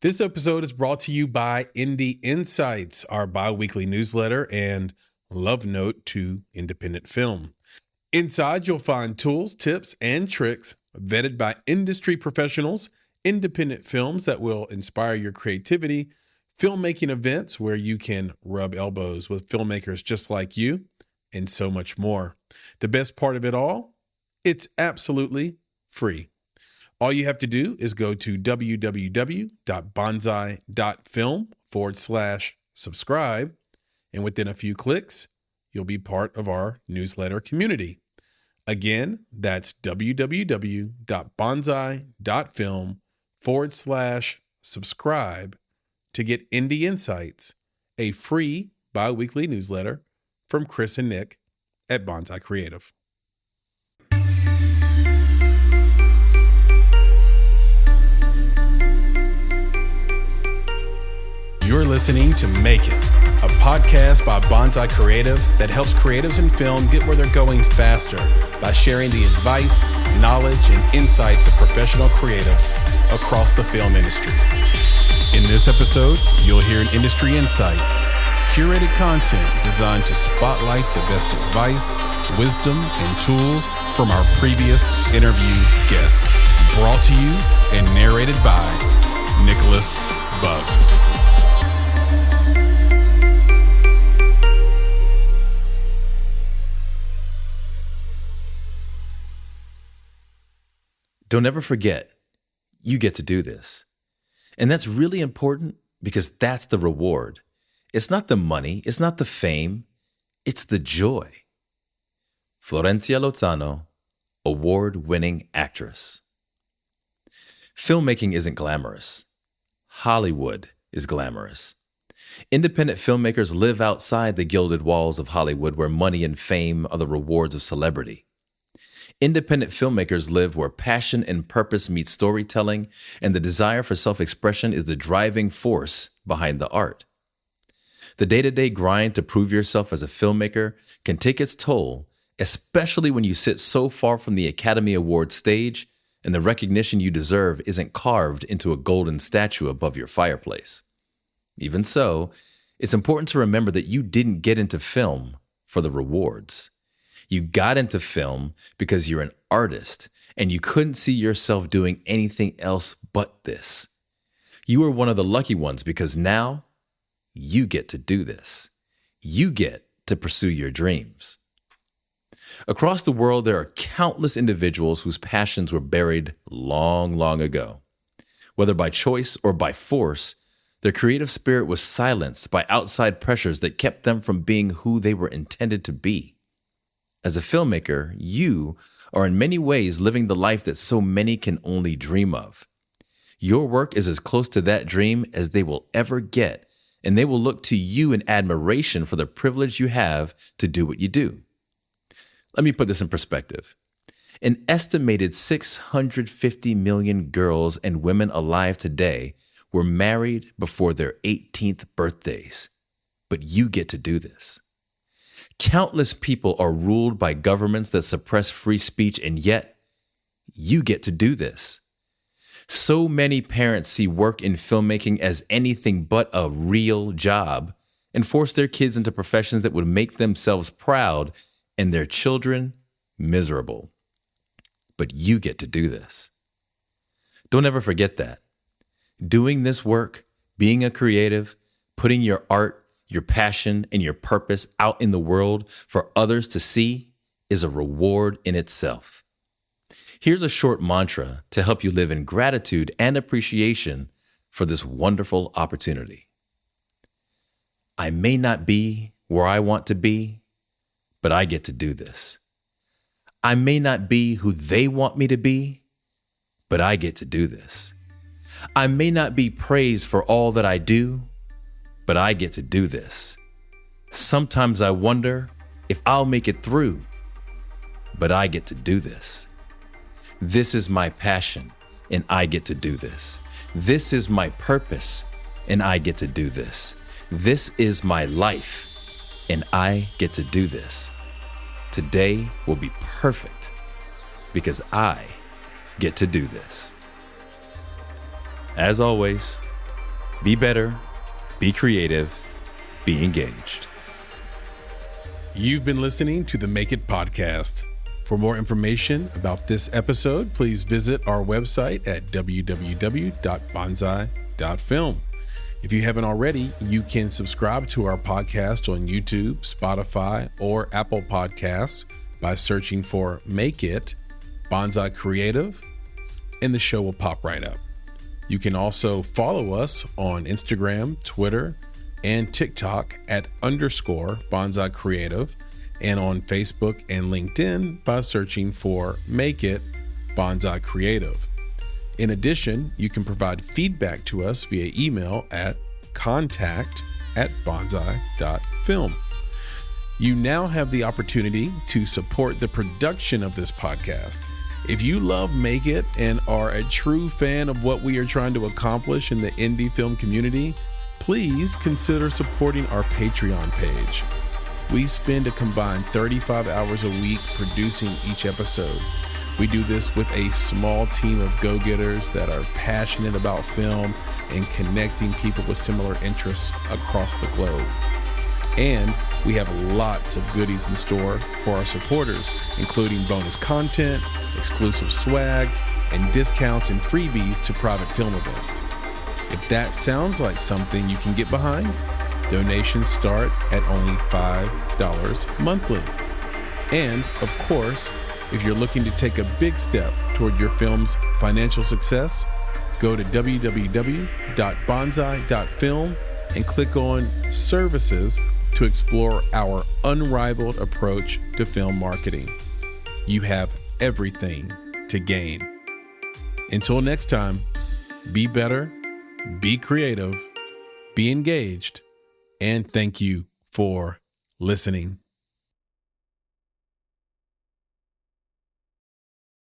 This episode is brought to you by Indie Insights, our bi-weekly newsletter and love note to independent film. Inside, you'll find tools, tips, and tricks vetted by industry professionals, independent films that will inspire your creativity, filmmaking events where you can rub elbows with filmmakers just like you, and so much more. The best part of it all? It's absolutely free. All you have to do is go to www.bonsai.film/subscribe, and within a few clicks, you'll be part of our newsletter community. Again, that's www.bonsai.film/subscribe to get Indie Insights, a free bi-weekly newsletter from Chris and Nick at Bonsai Creative. You're listening to Make It, a podcast by Bonsai Creative that helps creatives in film get where they're going faster by sharing the advice, knowledge, and insights of professional creatives across the film industry. In this episode, you'll hear an industry insight, curated content designed to spotlight the best advice, wisdom, and tools from our previous interview guests. Brought to you and narrated by Nicholas Bugs. Don't ever forget, you get to do this. And that's really important because that's the reward. It's not the money, it's not the fame, it's the joy. Florencia Lozano, award-winning actress. Filmmaking isn't glamorous. Hollywood is glamorous. Independent filmmakers live outside the gilded walls of Hollywood where money and fame are the rewards of celebrity. Independent filmmakers live where passion and purpose meet storytelling, and the desire for self-expression is the driving force behind the art. The day-to-day grind to prove yourself as a filmmaker can take its toll, especially when you sit so far from the Academy Awards stage and the recognition you deserve isn't carved into a golden statue above your fireplace. Even so, it's important to remember that you didn't get into film for the rewards. You got into film because you're an artist and you couldn't see yourself doing anything else but this. You are one of the lucky ones because now you get to do this. You get to pursue your dreams. Across the world, there are countless individuals whose passions were buried long, long ago. Whether by choice or by force, their creative spirit was silenced by outside pressures that kept them from being who they were intended to be. As a filmmaker, you are in many ways living the life that so many can only dream of. Your work is as close to that dream as they will ever get, and they will look to you in admiration for the privilege you have to do what you do. Let me put this in perspective. An estimated 650 million girls and women alive today were married before their 18th birthdays, but you get to do this. Countless people are ruled by governments that suppress free speech, and yet you get to do this. So many parents see work in filmmaking as anything but a real job and force their kids into professions that would make themselves proud and their children miserable. But you get to do this. Don't ever forget that. Doing this work, being a creative, putting your art, your passion, and your purpose out in the world for others to see is a reward in itself. Here's a short mantra to help you live in gratitude and appreciation for this wonderful opportunity. I may not be where I want to be, but I get to do this. I may not be who they want me to be, but I get to do this. I may not be praised for all that I do, but I get to do this. Sometimes I wonder if I'll make it through, but I get to do this. This is my passion, and I get to do this. This is my purpose, and I get to do this. This is my life, and I get to do this. Today will be perfect because I get to do this. As always, Be better, be creative, be engaged. You've been listening to the Make It podcast. For more information about this episode, please visit our website at www.bonsai.film. If you haven't already, you can subscribe to our podcast on YouTube, Spotify, or Apple Podcasts by searching for Make It Bonsai Creative, and the show will pop right up. You can also follow us on Instagram, Twitter, and TikTok at _Bonsai Creative, and on Facebook and LinkedIn by searching for Make It Bonsai Creative. In addition, you can provide feedback to us via email at contact@bonsai.film. You now have the opportunity to support the production of this podcast. If you love Make It and are a true fan of what we are trying to accomplish in the indie film community, please consider supporting our Patreon page. We spend a combined 35 hours a week producing each episode. We do this with a small team of go-getters that are passionate about film and connecting people with similar interests across the globe. And we have lots of goodies in store for our supporters, including bonus content, exclusive swag, and discounts and freebies to private film events. If that sounds like something you can get behind, donations start at only $5 monthly. And of course, if you're looking to take a big step toward your film's financial success, go to www.bonsai.film and click on Services to explore our unrivaled approach to film marketing. You have everything to gain. Until next time, be better, be creative, be engaged, and thank you for listening.